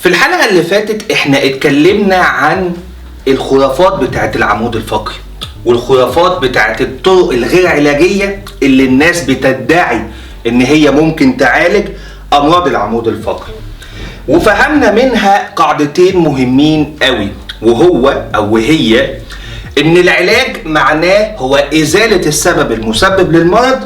في الحلقة اللي فاتت احنا اتكلمنا عن الخرافات بتاعت العمود الفقري والخرافات بتاعت الطرق الغير علاجية اللي الناس بتدعي ان هي ممكن تعالج امراض العمود الفقري، وفهمنا منها قاعدتين مهمين قوي، وهي ان العلاج معناه هو ازالة السبب المسبب للمرض.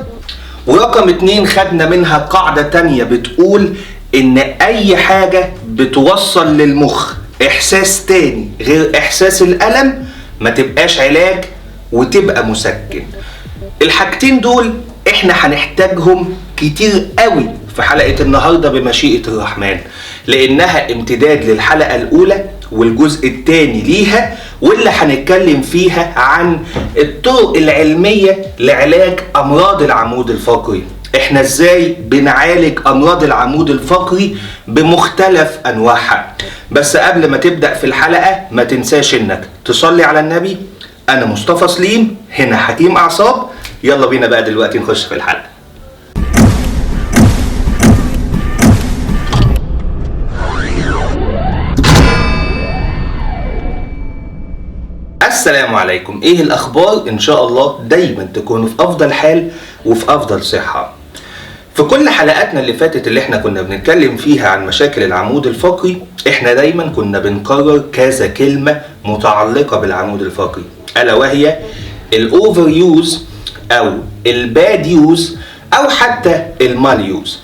ورقم 2 خدنا منها قاعدة تانية بتقول ان اي حاجة بتوصل للمخ احساس تاني غير احساس الالم ما تبقاش علاج وتبقى مسكن. الحاجتين دول احنا هنحتاجهم كتير قوي في حلقة النهاردة بمشيئة الرحمن، لانها امتداد للحلقة الاولى والجزء الثاني ليها، واللي هنتكلم فيها عن الطرق العلمية لعلاج امراض العمود الفقري. احنا ازاي بنعالج امراض العمود الفقري بمختلف انواعها. بس قبل ما تبدأ في الحلقة ما تنساش انك تصلي على النبي. انا مصطفى سليم، هنا حكيم اعصاب. يلا بينا بقى دلوقتي نخش في الحلقة. السلام عليكم، ايه الاخبار؟ ان شاء الله دايما تكونوا في افضل حال وفي افضل صحة. في كل حلقاتنا اللي فاتت اللي احنا كنا بنتكلم فيها عن مشاكل العمود الفقري، احنا دايما كنا بنكرر كذا كلمة متعلقة بالعمود الفقري، الا وهي الاوفر يوز او الباد يوز او حتى المال يوز،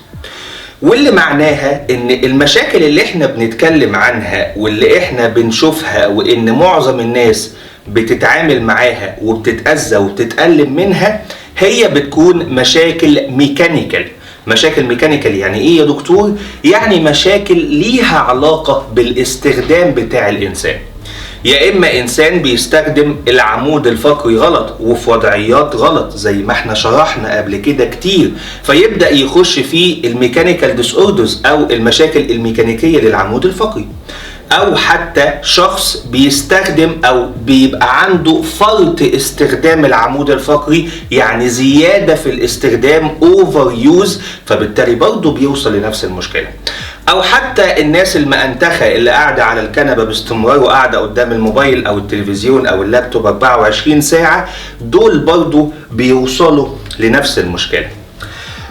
واللي معناها ان المشاكل اللي احنا بنتكلم عنها واللي احنا بنشوفها وان معظم الناس بتتعامل معاها وبتتأذى وبتتألم منها هي بتكون مشاكل ميكانيكال. مشاكل ميكانيكال يعني ايه يا دكتور؟ يعني مشاكل ليها علاقة بالاستخدام بتاع الانسان. يا اما انسان بيستخدم العمود الفقري غلط وفي وضعيات غلط زي ما احنا شرحنا قبل كده كتير، فيبدأ يخش في الميكانيكال ديس اوردرز او المشاكل الميكانيكية للعمود الفقري، او حتى شخص بيستخدم او بيبقى عنده فرط استخدام العمود الفقري، يعني زيادة في الاستخدام اوفر يوز، فبالتالي برضه بيوصل لنفس المشكلة. او حتى الناس المأنتخة اللي قاعدة على الكنبة باستمرار وقاعدة قدام الموبايل او التلفزيون او اللابتوب 24 ساعة، دول برضه بيوصلوا لنفس المشكلة.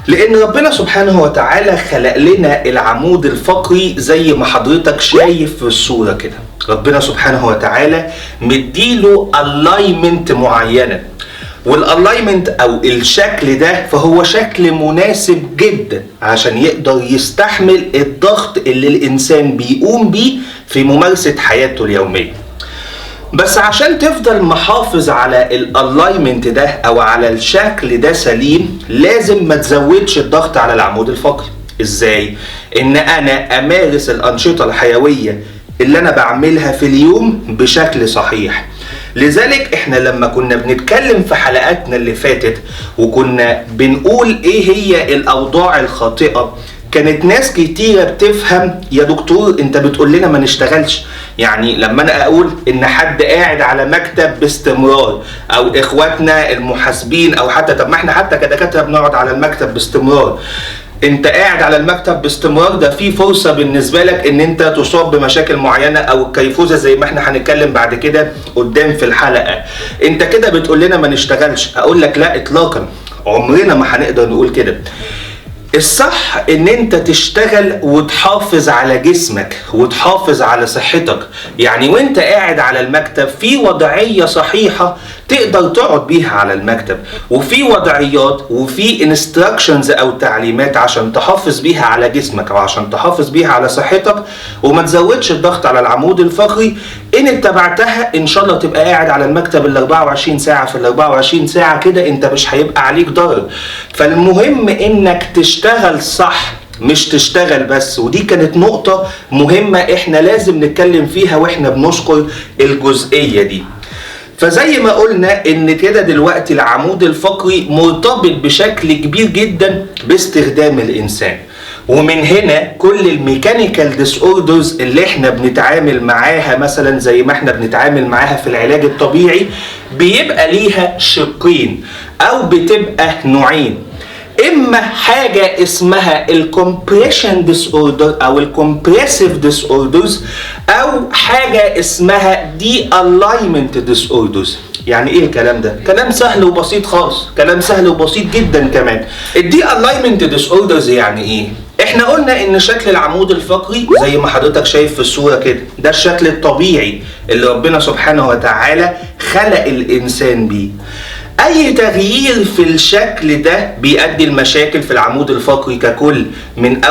لان ربنا سبحانه وتعالى خلق لنا العمود الفقري زي ما حضرتك شايف في الصورة كده. ربنا سبحانه وتعالى مديله الاينمنت معينة، والالاينمنت او الشكل ده فهو شكل مناسب جدا عشان يقدر يستحمل الضغط اللي الانسان بيقوم بيه في ممارسة حياته اليومية. بس عشان تفضل محافظ على الالاينمنت ده او على الشكل ده سليم، لازم ما تزودش الضغط على العمود الفقري. ازاي؟ ان انا امارس الانشطة الحيوية اللي انا بعملها في اليوم بشكل صحيح. لذلك احنا لما كنا بنتكلم في حلقاتنا اللي فاتت وكنا بنقول ايه هي الاوضاع الخاطئة، كانت ناس كتيرة بتفهم يا دكتور انت بتقول لنا ما نشتغلش. يعني لما انا اقول ان حد قاعد على مكتب باستمرار، او اخواتنا المحاسبين، او حتى طب ما احنا حتى كدكاترة بنقعد على المكتب باستمرار، انت قاعد على المكتب باستمرار، ده في فرصة بالنسبة لك ان انت تصاب بمشاكل معينة او الكيفوزة زي ما احنا هنتكلم بعد كده قدام في الحلقة. انت كده بتقول لنا ما نشتغلش. اقول لك لا اطلاقا، عمرنا ما هنقدر نقول كده. الصح ان انت تشتغل وتحافظ على جسمك وتحافظ على صحتك. يعني وانت قاعد على المكتب في وضعية صحيحة تقدر تقعد بيها على المكتب، وفي وضعيات وفي انستراكشنز او تعليمات عشان تحافظ بيها على جسمك او عشان تحافظ بيها على صحتك، وما تزودش الضغط على العمود الفقري. ان اتبعتها ان شاء الله تبقى قاعد على المكتب ال 24 ساعة في ال 24 ساعة كده، انت مش هيبقى عليك ضرر. فالمهم انك تشتغل صح، مش تشتغل بس. ودي كانت نقطة مهمة احنا لازم نتكلم فيها واحنا بنذكر الجزئية دي. فزي ما قلنا ان كده دلوقتي العمود الفقري مرتبط بشكل كبير جدا باستخدام الانسان، ومن هنا كل الميكانيكال ديس اوردرز اللي احنا بنتعامل معاها مثلا زي ما احنا بنتعامل معاها في العلاج الطبيعي بيبقى ليها شقين او بتبقى نوعين. اما حاجه اسمها الكومبريشن ديس اوردر او الكومبريسيف ديس اوردرز، او حاجه اسمها دي الاينمنت ديس اوردرز. يعني ايه الكلام ده؟ كلام سهل وبسيط خالص، كلام سهل وبسيط جدا كمان. الدي الاينمنت ديس اوردرز يعني ايه؟ احنا قلنا ان شكل العمود الفقري زي ما حضرتك شايف في الصوره كده، ده الشكل الطبيعي اللي ربنا سبحانه وتعالى خلق الانسان بيه. اي تغيير في الشكل ده بيؤدي لمشاكل في العمود الفقري ككل، من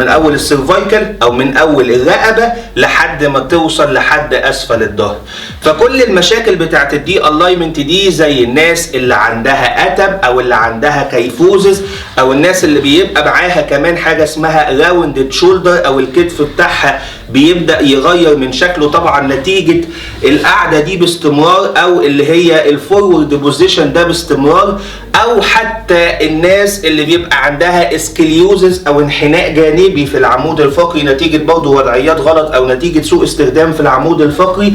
اول السيرفايكل او من اول الرقبه لحد ما توصل لحد اسفل الظهر. فكل المشاكل بتاعت الدي الاينمنت دي زي الناس اللي عندها اتب او اللي عندها كيفوزز، او الناس اللي بيبقى معاها كمان حاجه اسمها راوندد شولدر او الكتف بتاعها بيبدا يغير من شكله طبعا نتيجه القعده دي باستمرار، او اللي هي الفورورد بوزيشن ده باستمرار، او حتى الناس اللي بيبقى عندها اسكليوزز او انحناء جانبي في العمود الفقري نتيجه برضه وضعيات غلط او نتيجه سوء استخدام في العمود الفقري،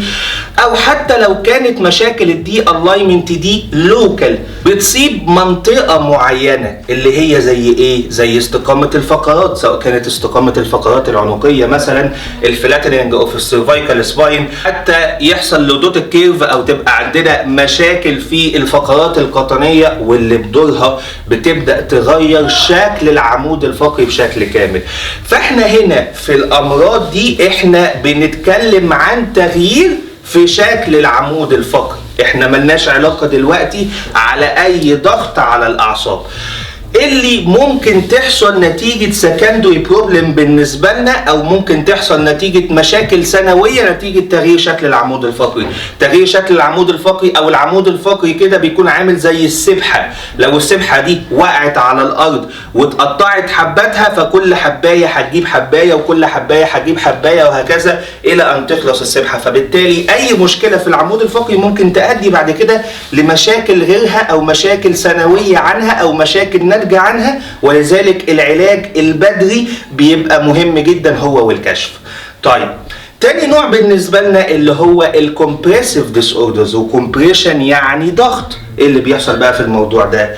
او حتى لو كانت مشاكل الدي الاينمنت دي لوكال بتصيب منطقه معينه اللي هي زي ايه؟ زي استقامه الفقرات، سواء كانت استقامه الفقرات العنقيه مثلا، الفلاتنينج اوف السيرفايكال سباين، حتى يحصل لودوتيك كيرف او تبقى عندنا مشاكل في الفقرات القطنيه واللي بدورها بتبدا تغير شكل العمود الفقري بشكل كامل. فاحنا هنا في الامراض دي احنا بنتكلم عن تغيير في شكل العمود الفقري، احنا ملناش علاقه دلوقتي على اي ضغط على الاعصاب. اللي ممكن تحصل نتيجة سكندري بروبلم بالنسبة لنا، او ممكن تحصل نتيجة مشاكل سنوية نتيجة تغيير شكل العمود الفقري. تغيير شكل العمود الفقري او العمود الفقري كده بيكون عامل زي السبحة، لو السبحة دي وقعت على الارض واتقطعت حباتها فكل حباية هتجيب حباية وكل حباية هتجيب حباية وهكذا الى ان تخلص السبحة. فبالتالي اي مشكلة في العمود الفقري ممكن تؤدي بعد كده لمشاكل غيرها او مشاكل سنوية عنها او مشاكل ناتجة عنها، ولذلك العلاج البدري بيبقى مهم جدا هو والكشف. طيب تاني نوع بالنسبة لنا اللي هو الكومبريسيف ديس اوردرز، وكومبريشن يعني ضغط. ايه اللي بيحصل بقى في الموضوع ده؟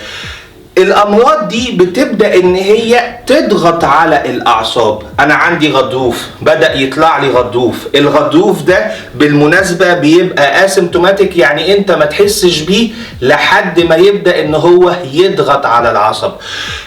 الامراض دي بتبدا ان هي تضغط على الاعصاب. انا عندي غضروف، بدا يطلع لي غضروف، الغضروف ده بالمناسبه بيبقى اسيمتوماتيك، يعني انت ما تحسش بيه لحد ما يبدا ان هو يضغط على العصب.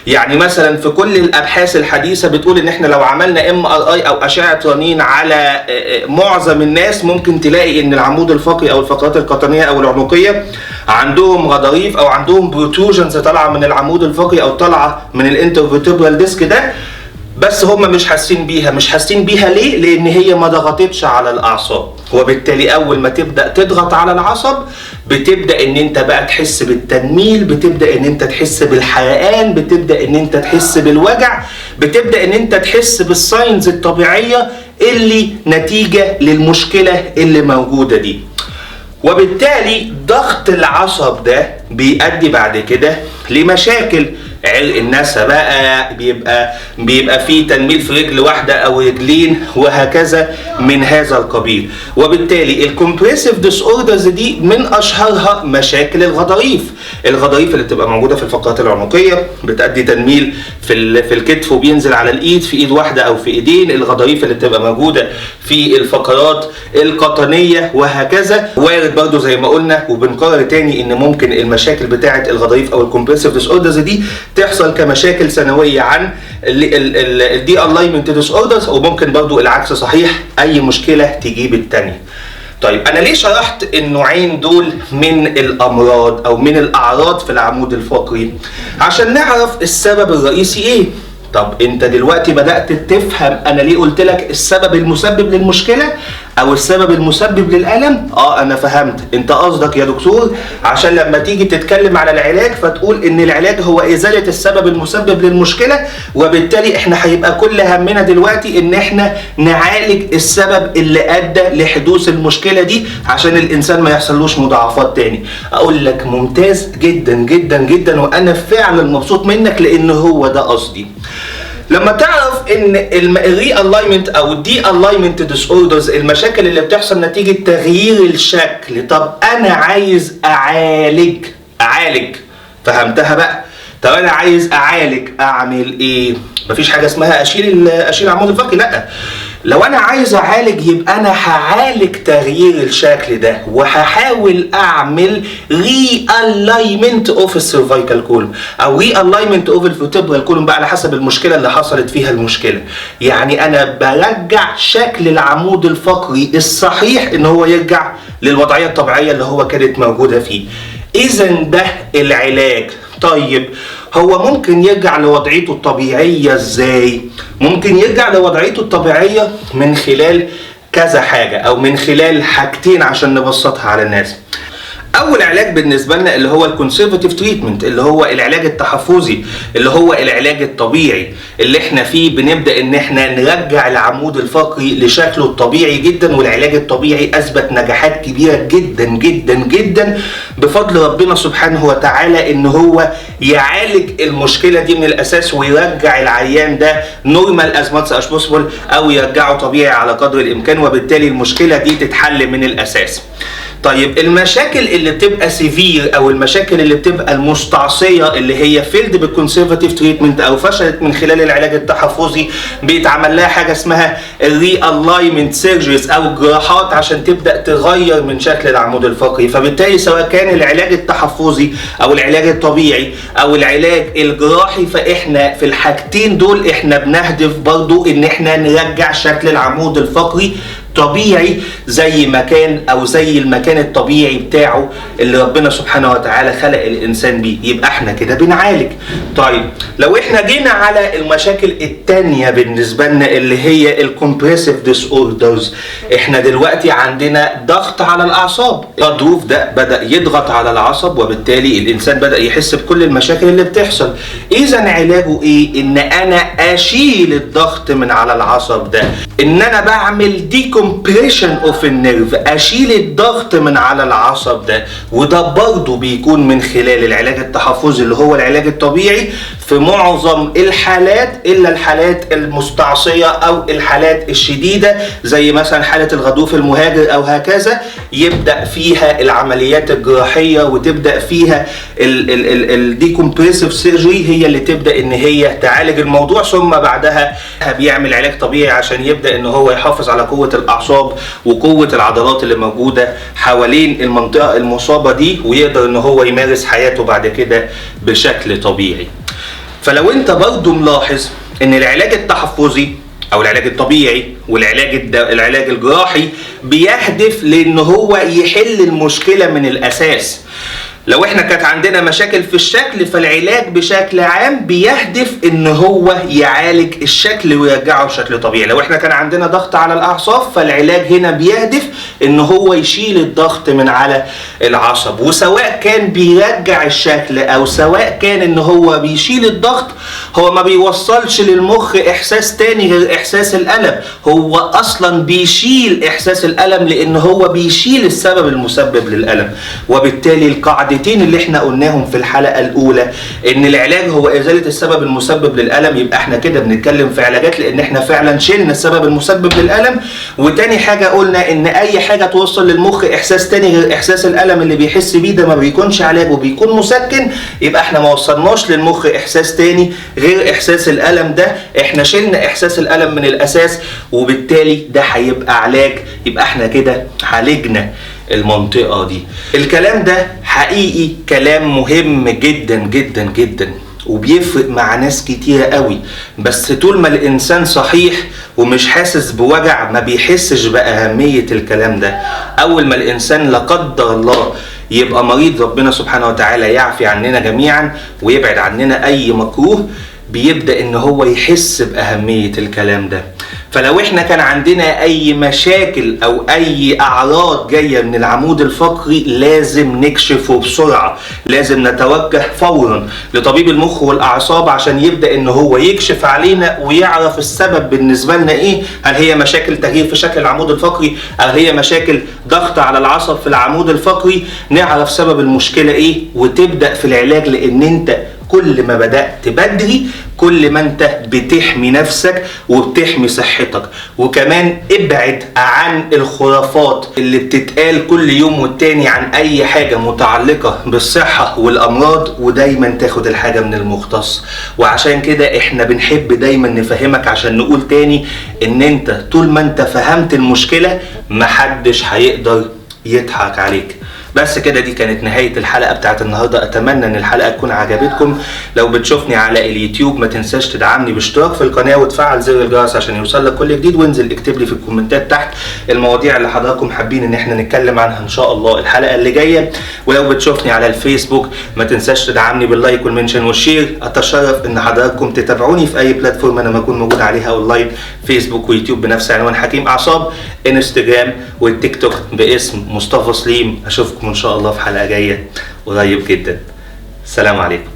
يعني مثلا في كل الابحاث الحديثه بتقول ان احنا لو عملنا MRI او اشعه رنين على معظم الناس ممكن تلاقي ان العمود الفقري او الفقرات القطنيه او العنقيه عندهم غضاريف او عندهم بروتروجنز طالعه من العمود الفقري او طالعه من الانترفيرتبرال ديسك ده، بس هم مش حاسين بيها. مش حاسين بيها ليه؟ لان هي ما ضغطتش على الاعصاب، وبالتالي اول ما تبدا تضغط على العصب بتبدا ان انت بقى تحس بالتنميل، بتبدا ان انت تحس بالحرقان، بتبدا ان انت تحس بالوجع، بتبدا ان انت تحس بالساينز الطبيعيه اللي نتيجه للمشكله اللي موجوده دي. وبالتالي ضغط العصب ده بيؤدي بعد كده لمشاكل عرق النسا بقى، بيبقى فيه تنميل في رجل واحده او رجلين وهكذا من هذا القبيل. وبالتالي الكومبريسيف ديس اوردرز دي من اشهرها مشاكل الغضاريف. الغضاريف اللي بتبقى موجوده في الفقرات العنقيه بتؤدي تنميل في الكتف وبينزل على الايد، في ايد واحده او في ايدين. الغضاريف اللي بتبقى موجوده في الفقرات القطنيه وهكذا. وارد برضو زي ما قلنا وبنكرر تاني ان ممكن المشاكل بتاعه الغضاريف او الكومبريسيف ديس اوردرز دي تحصل كمشاكل سنويه عن الدي الاينمنت ديس اوردرز، وممكن برضو العكس صحيح، اي مشكله تجيب الثانيه. طيب انا ليه شرحت النوعين دول من الامراض او من الاعراض في العمود الفقري؟ عشان نعرف السبب الرئيسي ايه. طب انت دلوقتي بدأت تفهم انا ليه قلت لك السبب المسبب للمشكلة او السبب المسبب للألم؟ انا فهمت انت قصدك يا دكتور عشان لما تيجي تتكلم على العلاج فتقول ان العلاج هو ازالة السبب المسبب للمشكلة، وبالتالي احنا هيبقى كل همنا دلوقتي ان احنا نعالج السبب اللي ادى لحدوث المشكلة دي عشان الانسان ما يحصلوش مضاعفات تاني. اقول لك ممتاز جدا جدا جدا، وانا فعلا مبسوط منك لان هو ده قصدي. لما تعرف ان الري الاينمنت او الدي الاينمنت ديس اوردرز المشاكل اللي بتحصل نتيجه تغيير الشكل، طب انا عايز اعالج، فهمتها بقى؟ طب انا عايز اعالج، اعمل ايه؟ مفيش حاجه اسمها اشيل العمود الفقري، لا. لو انا عايز اعالج يبقى انا هعالج تغيير الشكل ده، وهحاول اعمل ري الاينمنت اوف السيرفايكال كولوم او ري الاينمنت اوف الفيرتبرال كولوم بقى على حسب المشكله اللي حصلت فيها المشكله. يعني انا برجع شكل العمود الفقري الصحيح ان هو يرجع للوضعيه الطبيعيه اللي هو كانت موجوده فيه. اذا ده العلاج. طيب هو ممكن يرجع لوضعيته الطبيعية ازاي؟ ممكن يرجع لوضعيته الطبيعية من خلال كذا حاجة او من خلال حاجتين عشان نبسطها على الناس. اول علاج بالنسبه لنا اللي هو الكونسرفاتيف تريتمنت، اللي هو العلاج التحفظي، اللي هو العلاج الطبيعي اللي احنا فيه بنبدا ان احنا نرجع العمود الفقري لشكله الطبيعي جدا. والعلاج الطبيعي اثبت نجاحات كبيره جدا جدا جدا بفضل ربنا سبحانه وتعالى ان هو يعالج المشكله دي من الاساس ويرجع العيان ده نورمال از ماتش از بوسيبل او يرجعه طبيعي على قدر الامكان، وبالتالي المشكله دي تتحل من الاساس. طيب المشاكل اللي بتبقى سيفير او المشاكل اللي بتبقى المستعصيه اللي هي فيلد بالكونسرفاتيف تريتمنت او فشلت من خلال العلاج التحفظي، بيتعمل لها حاجه اسمها الري الاينمنت سيرجريز او جراحات عشان تبدا تغير من شكل العمود الفقري. فبالتالي سواء كان العلاج التحفظي او العلاج الطبيعي او العلاج الجراحي، فاحنا في الحاجتين دول احنا بنهدف برضو ان احنا نرجع شكل العمود الفقري طبيعي زي ما كان او زي المكان الطبيعي بتاعه اللي ربنا سبحانه وتعالى خلق الانسان بيه. يبقى احنا كده بنعالج. طيب لو احنا جينا على المشاكل التانية بالنسبة لنا اللي هي الكومبريسيف ديس اوردرز، احنا دلوقتي عندنا ضغط على الاعصاب. الغضروف ده بدأ يضغط على العصب وبالتالي الانسان بدأ يحس بكل المشاكل اللي بتحصل. اذا علاجه ايه؟ ان انا اشيل الضغط من على العصب ده، ان انا بعمل decompression of النيرف، اشيل الضغط من على العصب ده. وده برضه بيكون من خلال العلاج التحفظي اللي هو العلاج الطبيعي في معظم الحالات الا الحالات المستعصيه او الحالات الشديده زي مثلا حاله الغضروف المهاجر او هكذا، يبدا فيها العمليات الجراحيه وتبدا فيها الديكومبريسيف سيرجري هي اللي تبدا ان هي تعالج الموضوع، ثم بعدها بيعمل علاج طبيعي عشان يبدا ان هو يحافظ على قوه الاعصاب وقوه العضلات اللي موجوده حوالين المنطقه المصابه دي، ويقدر ان هو يمارس حياته بعد كده بشكل طبيعي. فلو انت برضو ملاحظ ان العلاج التحفظي او العلاج الطبيعي والعلاج الجراحي بيهدف لان هو يحل المشكله من الاساس. لو احنا كانت عندنا مشاكل في الشكل فالعلاج بشكل عام بيهدف ان هو يعالج الشكل ويرجعه بشكل طبيعي. لو احنا كان عندنا ضغط على الاعصاب فالعلاج هنا بيهدف ان هو يشيل الضغط من على العصب. وسواء كان بيرجع الشكل او سواء كان ان هو بيشيل الضغط، هو ما بيوصلش للمخ احساس تاني غير احساس الالم، هو اصلا بيشيل احساس الالم لان هو بيشيل السبب المسبب للالم. وبالتالي القاعدة اللي احنا قلناهم في الحلقة الاولى ان العلاج هو ازالة السبب المسبب للألم، يبقى احنا كده بنتكلم في علاجات لان احنا فعلا شلنا السبب المسبب للألم. وتاني حاجة قلنا ان اي حاجة توصل للمخ احساس تاني غير احساس الألم اللي بيحس بيه ده ما بيكونش علاج وبيكون مسكن، يبقى احنا ما وصلناش للمخ احساس تاني غير احساس الألم ده، احنا شلنا احساس الألم من الاساس وبالتالي ده هيبقى علاج، يبقى احنا كده عالجنا المنطقة دي. الكلام ده حقيقي كلام مهم جدا جدا جدا وبيفرق مع ناس كتيرة قوي، بس طول ما الانسان صحيح ومش حاسس بوجع ما بيحسش بأهمية الكلام ده. اول ما الانسان لا قدر الله يبقى مريض، ربنا سبحانه وتعالى يعفي عننا جميعا ويبعد عننا اي مكروه، بيبدأ ان هو يحس بأهمية الكلام ده. فلو احنا كان عندنا اي مشاكل او اي اعراض جاية من العمود الفقري لازم نكشفه بسرعة، لازم نتوجه فورا لطبيب المخ والاعصاب عشان يبدأ ان هو يكشف علينا ويعرف السبب بالنسبة لنا ايه. هل هي مشاكل تغيير في شكل العمود الفقري او هي مشاكل ضغط على العصب في العمود الفقري؟ نعرف سبب المشكلة ايه وتبدأ في العلاج، لان انت كل ما بدأت بدري كل ما انت بتحمي نفسك وبتحمي صحتك. وكمان ابعد عن الخرافات اللي بتتقال كل يوم والتاني عن اي حاجة متعلقة بالصحة والامراض، ودايما تاخد الحاجة من المختص. وعشان كده احنا بنحب دايما نفهمك عشان نقول تاني ان انت طول ما انت فهمت المشكلة محدش هيقدر يضحك عليك. بس كده دي كانت نهاية الحلقة بتاعت النهاردة. اتمنى ان الحلقة تكون عجبتكم. لو بتشوفني على اليوتيوب ما تنساش تدعمني باشتراك في القناة وتفعل زر الجرس عشان يوصلك كل جديد، وانزل اكتب لي في الكومنتات تحت المواضيع اللي حضراتكم حابين ان احنا نتكلم عنها ان شاء الله الحلقة اللي جاية. ولو بتشوفني على الفيسبوك ما تنساش تدعمني باللايك والمنشن والشير. اتشرف ان حضراتكم تتابعوني في اي بلاتفورم انا بكون موجود عليها اونلاين، فيسبوك ويوتيوب بنفس عنوان حكيم اعصاب، انستجرام والتيك توك باسم مصطفى سليم. اشوفكم ان شاء الله في حلقة جاية قريب جدا. السلام عليكم.